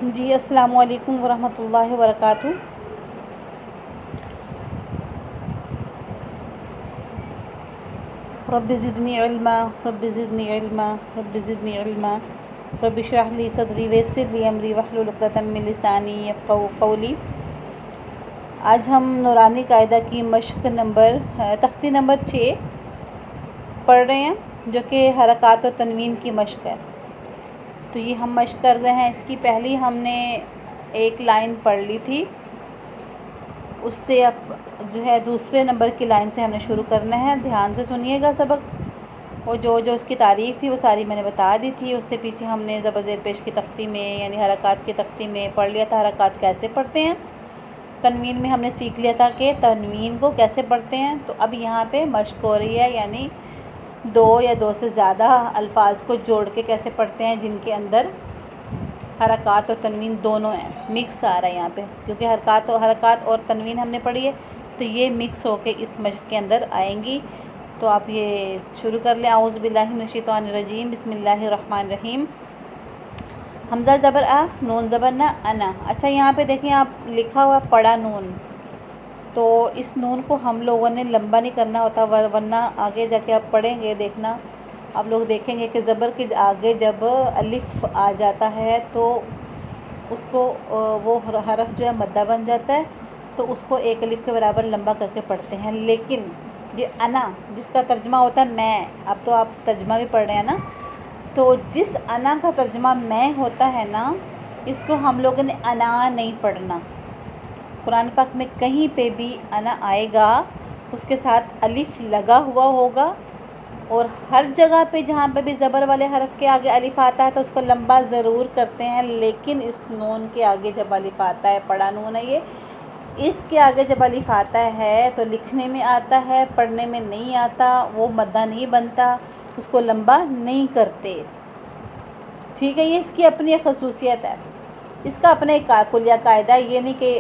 جی السلام علیکم ورحمۃ اللہ وبرکاتہ۔ رب زدنی علما رب زدنی علما رب زدنی علما رب اشرح لی صدری ویسر لی امری واحلل عقدۃ من لسانی یفقہوا قولی۔ آج ہم نورانی قاعدہ کی مشق تختی نمبر 6 پڑھ رہے ہیں، جو کہ حرکات و تنوین کی مشق ہے۔ تو یہ ہم مشق کر رہے ہیں، اس کی پہلی ہم نے ایک لائن پڑھ لی تھی، اس سے اب جو ہے دوسرے نمبر کی لائن سے ہم نے شروع کرنا ہے۔ دھیان سے سنیے گا سبق، اور جو اس کی تعریف تھی وہ ساری میں نے بتا دی تھی۔ اس سے پیچھے ہم نے زبر زیر پیش کی تختی میں یعنی حرکات کی تختی میں پڑھ لیا تھا حرکات کیسے پڑھتے ہیں۔ تنوین میں ہم نے سیکھ لیا تھا کہ تنوین کو کیسے پڑھتے ہیں۔ تو اب یہاں پہ مشق ہو رہی ہے، یعنی دو یا دو سے زیادہ الفاظ کو جوڑ کے کیسے پڑھتے ہیں، جن کے اندر حرکات اور تنوین دونوں ہیں، مکس آ رہا ہے یہاں پہ، کیونکہ حرکات اور تنوین ہم نے پڑھی ہے، تو یہ مکس ہو کے اس مشق کے اندر آئیں گی۔ تو آپ یہ شروع کر لیں۔ اعوذ باللہ من الشیطان الرجیم، بسم اللہ الرحمن الرحیم۔ حمزہ زبر آ، نون زبر نہ، انا۔ اچھا یہاں پہ دیکھیں، آپ لکھا ہوا پڑا نون، تو اس نون کو ہم لوگوں نے لمبا نہیں کرنا ہوتا، ورنہ آگے جا کے آپ پڑھیں گے، دیکھنا آپ لوگ دیکھیں گے کہ زبر کے آگے جب الف آ جاتا ہے تو اس کو وہ حرف جو ہے مدہ بن جاتا ہے، تو اس کو ایک الف کے برابر لمبا کر کے پڑھتے ہیں۔ لیکن یہ انا جس کا ترجمہ ہوتا ہے میں، اب تو آپ ترجمہ بھی پڑھ رہے ہیں نا، تو جس انا کا ترجمہ میں ہوتا ہے نا، اس کو ہم لوگوں نے انا نہیں پڑھنا۔ قرآن پاک میں کہیں پہ بھی انا آئے گا، اس کے ساتھ الف لگا ہوا ہوگا، اور ہر جگہ پہ جہاں پہ بھی زبر والے حرف کے آگے الف آتا ہے تو اس کو لمبا ضرور کرتے ہیں، لیکن اس نون کے آگے جب الف آتا ہے، پڑا نون ہے یہ، اس کے آگے جب الف آتا ہے تو لکھنے میں آتا ہے، پڑھنے میں نہیں آتا، وہ مدہ نہیں بنتا، اس کو لمبا نہیں کرتے۔ ٹھیک ہے، یہ اس کی اپنی ایک خصوصیت ہے، اس کا اپنا ایک کلیہ قاعدہ ہے۔ یہ نہیں کہ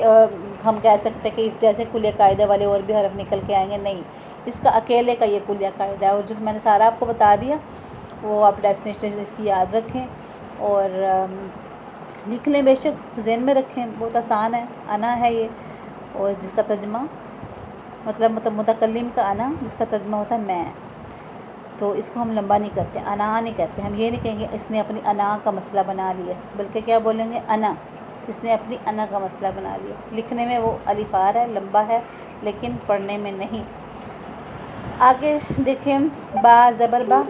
ہم کہہ سکتے کہ اس جیسے کلیہ قاعدہ والے اور بھی حرف نکل کے آئیں گے، نہیں، اس کا اکیلے کا یہ کلیہ قاعدہ ہے، اور جو میں نے سارا آپ کو بتا دیا وہ آپ ڈیفینیشن اس کی یاد رکھیں اور لکھ لیں، بے شک ذہن میں رکھیں، بہت آسان ہے۔ انا ہے یہ، اور جس کا ترجمہ مطلب متکلم کا انا، جس کا ترجمہ ہوتا ہے میں، تو اس کو ہم لمبا نہیں کرتے، انا نہیں کہتے۔ ہم یہ نہیں کہیں گے اس نے اپنی انا کا مسئلہ بنا لیا، بلکہ کیا بولیں گے، انا، اس نے اپنی انا کا مسئلہ بنا لیا۔ لکھنے میں وہ الف آ رہا ہے، لمبا ہے، لیکن پڑھنے میں نہیں۔ آگے دیکھیں، با زبر با،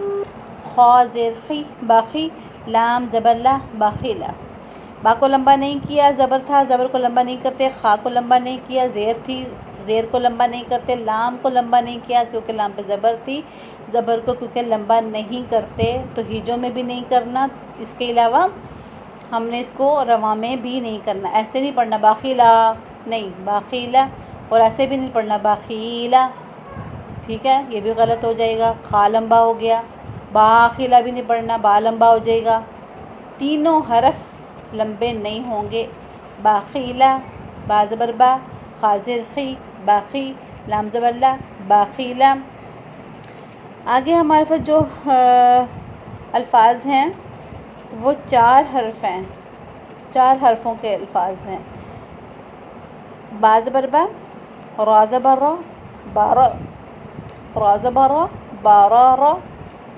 خا زیر خی، باخی، لام زبر لا، باخیلا۔ با کو لمبا نہیں کیا، زبر تھا، زبر کو لمبا نہیں کرتے، خا کو لمبا نہیں کیا، زیر تھی، زیر کو لمبا نہیں کرتے، لام کو لمبا نہیں کیا کیونکہ لام پہ زبر تھی، زبر کو کیونکہ لمبا نہیں کرتے تو ہجوں میں بھی نہیں کرنا، اس کے علاوہ ہم نے اس کو رواں میں بھی نہیں کرنا۔ ایسے نہیں پڑھنا باخیلا، نہیں، باخیلا، اور ایسے بھی نہیں پڑھنا باخیلا، ٹھیک ہے، یہ بھی غلط ہو جائے گا۔ خا لمبا ہو گیا، باخیلا بھی نہیں پڑھنا، با لمبا ہو جائے گا، تینوں حرف لمبے نہیں ہوں گے۔ باخیلا، با زبر با، خا زیر خی، باخی، لام زبر لا، باخیلا۔ آگے ہمارے پاس جو الفاظ ہیں وہ 4 حرف ہیں، 4 حرفوں کے الفاظ ہیں۔ با زبر با، را زبر را، بارا، را زبر را، بارارا،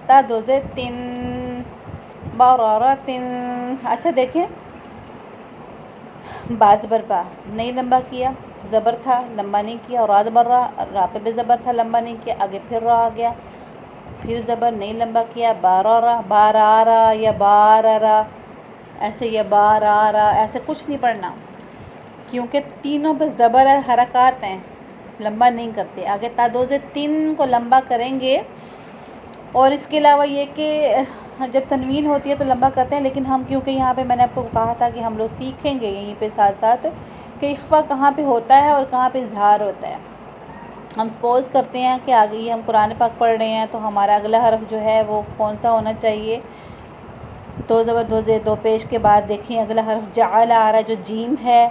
تا دو زیر تن، بارارا تن۔ اچھا دیکھیں، با زبر با نہیں لمبا کیا، زبر تھا لمبا نہیں کیا، را زبر را، را پہ بھی زبر تھا لمبا نہیں کیا، آگے پھر را آ گیا، پھر زبر نہیں لمبا کیا، بارارا، بارارا یا بارارا، ایسے یا بارارا، ایسے کچھ نہیں پڑھنا، کیونکہ تینوں پہ زبر حرکات ہیں، لمبا نہیں کرتے۔ آگے تا دو سے 3 کو لمبا کریں گے، اور اس کے علاوہ یہ کہ جب تنوین ہوتی ہے تو لمبا کرتے ہیں، لیکن ہم کیونکہ یہاں پہ میں نے آپ کو کہا تھا کہ ہم لوگ سیکھیں گے یہیں پہ ساتھ ساتھ کہ اخفا کہاں پہ ہوتا ہے اور کہاں پہ اظہار ہوتا ہے۔ ہم سپوز کرتے ہیں کہ آگے یہ ہم قرآن پاک پڑھ رہے ہیں تو ہمارا اگلا حرف جو ہے وہ کون سا ہونا چاہیے، 2 زبر 2 زیر 2 پیش کے بعد دیکھیں اگلا حرف جعل آ رہا ہے، جو جیم ہے،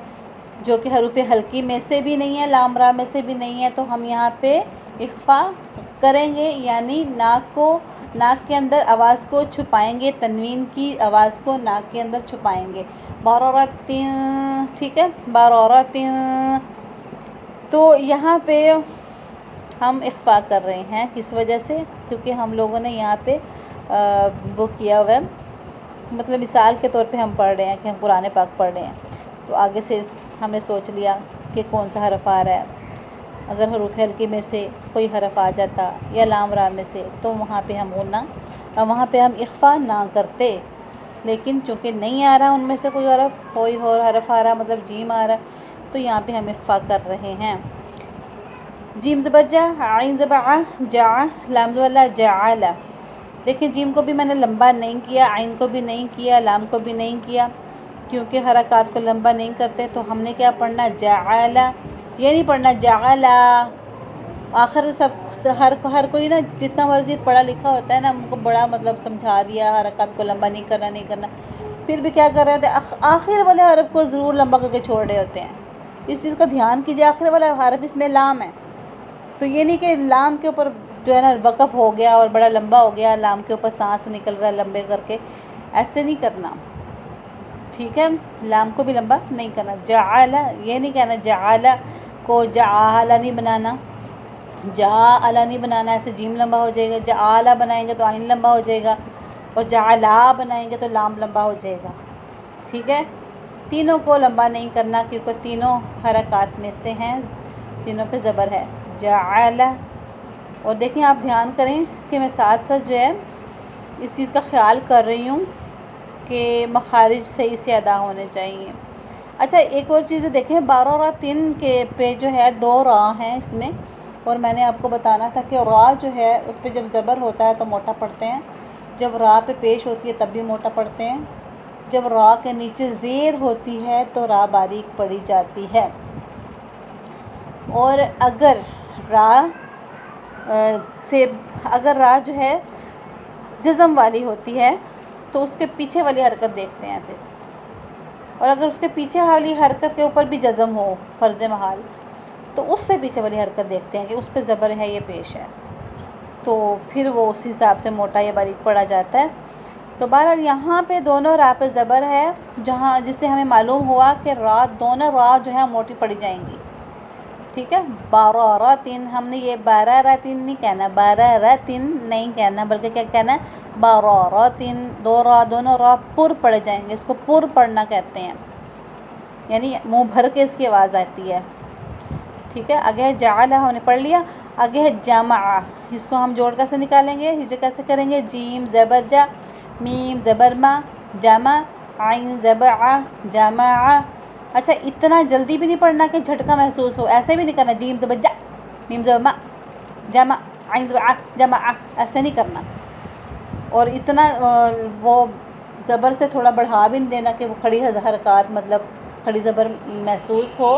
جو کہ حروف حلقی میں سے بھی نہیں ہے، لام را میں سے بھی نہیں ہے، تو ہم یہاں پہ اخفا کریں گے، یعنی ناک کے اندر آواز کو چھپائیں گے، تنوین کی آواز کو ناک کے اندر چھپائیں گے۔ بارورت، ٹھیک ہے، بارورت. تو یہاں پہ ہم اخفا کر رہے ہیں کس وجہ سے؟ کیونکہ ہم لوگوں نے یہاں پہ وہ کیا ہوا ہے، مطلب مثال کے طور پہ ہم پڑھ رہے ہیں کہ ہم قرآن پاک پڑھ رہے ہیں، تو آگے سے ہم نے سوچ لیا کہ کون سا حرف آ رہا ہے. اگر حروف ہلکی میں سے کوئی حرف آ جاتا یا لام را میں سے تو وہاں پہ ہم اخفا نہ کرتے. لیکن چونکہ نہیں آ رہا ان میں سے کوئی حرف، کوئی اور حرف آ رہا، مطلب جیم آ رہا ہے، تو یہاں پہ ہم اخفا کر رہے ہیں. جیم زبر جا، عین زبر ع، جا، لام زبر لا، جعل. دیکھیں جیم کو بھی میں نے لمبا نہیں کیا، عین کو بھی نہیں کیا، لام کو بھی نہیں کیا، کیونکہ حرکات کو لمبا نہیں کرتے. تو ہم نے کیا پڑھنا؟ جعل. یہ نہیں پڑھنا جعلا. آخر سب ہر کوئی نا جتنا مرضی پڑھا لکھا ہوتا ہے نا، ہم کو بڑا مطلب سمجھا دیا حرکات کو لمبا نہیں کرنا، پھر بھی کیا کر رہے ہوتے ہیں؟ آخر والے حرف کو ضرور لمبا کر کے چھوڑ رہے ہوتے ہیں. اس چیز کا دھیان کیجیے، آخر والا حرف اس میں لام ہے، تو یہ نہیں کہ لام کے اوپر جو ہے نا وقف ہو گیا اور بڑا لمبا ہو گیا، لام کے اوپر سانس نکل رہا ہے لمبے کر کے، ایسے نہیں کرنا. ٹھیک ہے، لام کو بھی لمبا نہیں کرنا. جعل، یہ نہیں کہنا جعل کو جعل نہیں بنانا، جعل نہیں بنانا، ایسے جیم لمبا ہو جائے گا. جعل بنائیں گے تو عین لمبا ہو جائے گا، اور جعلا بنائیں گے تو لام لمبا ہو جائے گا. ٹھیک ہے، تینوں کو لمبا نہیں کرنا کیونکہ تینوں حرکات میں سے ہیں، تینوں پہ زبر ہے. جعل. اور دیکھیں آپ دھیان کریں کہ میں ساتھ ساتھ جو ہے اس چیز کا خیال کر رہی ہوں کہ مخارج صحیح سے ادا ہونے چاہیے. اچھا ایک اور چیز دیکھیں، 12 را 3 کے پہ جو ہے 2 را ہیں اس میں، اور میں نے آپ کو بتانا تھا کہ را جو ہے اس پہ جب زبر ہوتا ہے تو موٹا پڑھتے ہیں، جب را پہ پیش ہوتی ہے تب بھی موٹا پڑھتے ہیں، جب را کے نیچے زیر ہوتی ہے تو را باریک پڑھی جاتی ہے. اور اگر را جو ہے جزم والی ہوتی ہے تو اس کے پیچھے والی حرکت دیکھتے ہیں پھر، اور اگر اس کے پیچھے والی حرکت کے اوپر بھی جزم ہو فرض محال تو اس سے پیچھے والی حرکت دیکھتے ہیں کہ اس پہ زبر ہے یا پیش ہے، تو پھر وہ اس حساب سے موٹا یا باریک پڑھا جاتا ہے. تو بہرحال یہاں پہ دونوں را پہ زبر ہے، جس سے ہمیں معلوم ہوا کہ دونوں را جو ہے موٹی پڑھی جائیں گی. ٹھیک ہے، 12 را 3، ہم نے یہ 12 را 3 نہیں کہنا، 12 را 3 نہیں کہنا، بلکہ کیا کہنا ہے؟ 12 را 3. دونوں را پر پڑھے جائیں گے، اس کو پر پڑھنا کہتے ہیں، یعنی منہ بھر کے اس کی آواز آتی ہے. ٹھیک ہے، آگے ہے جعل، ہم نے پڑھ لیا. آگے ہے جمع، اس کو ہم جوڑ کیسے نکالیں گے؟ اسے کیسے کریں گے؟ جیم زبر جا، میم زبر ما، جمع، عین زبر ع، جمع. اچھا اتنا جلدی بھی نہیں پڑھنا کہ جھٹکا محسوس ہو، ایسے بھی نہیں کرنا جیم زبر جا، میم زبر ما، جمع، عین زبر ع، جمع، ایسے نہیں کرنا. اور اتنا وہ زبر سے تھوڑا بڑھا بھی نہیں دینا کہ وہ کھڑی حرکات مطلب کھڑی زبر محسوس ہو.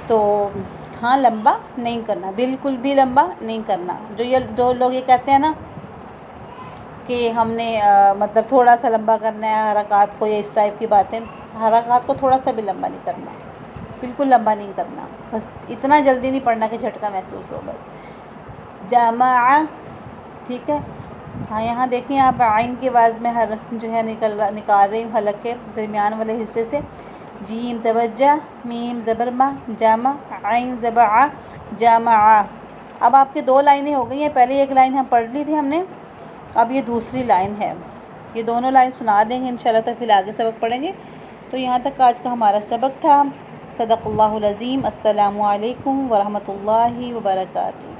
تو ہاں لمبا نہیں کرنا، بالکل بھی لمبا نہیں کرنا. جو لوگ یہ کہتے ہیں نا کہ ہم نے مطلب تھوڑا سا لمبا کرنا ہے حرکات کو، یا اس ٹائپ کی باتیں، حرکات کو تھوڑا سا بھی لمبا نہیں کرنا، بالکل لمبا نہیں کرنا، بس اتنا جلدی نہیں پڑھنا کہ جھٹکا محسوس ہو بس. جمع. ٹھیک ہے، ہاں یہاں دیکھیں آپ عین کی آواز میں جو ہے نکال رہی ہوں حلق کے درمیان والے حصے سے. جیم زبر جا، میم زبر ما، جمع، عین زبر ع، جمع. اب آپ کی 2 لائنیں ہو گئی ہیں، پہلے ایک لائن ہم پڑھ لی تھی ہم نے، اب یہ دوسری لائن ہے. یہ دونوں لائن سنا دیں گے انشاءاللہ، تو پھر آگے سبق پڑھیں گے. تو یہاں تک آج کا ہمارا سبق تھا. صدق اللہ العظیم. السلام علیکم ورحمۃ اللہ وبرکاتہ.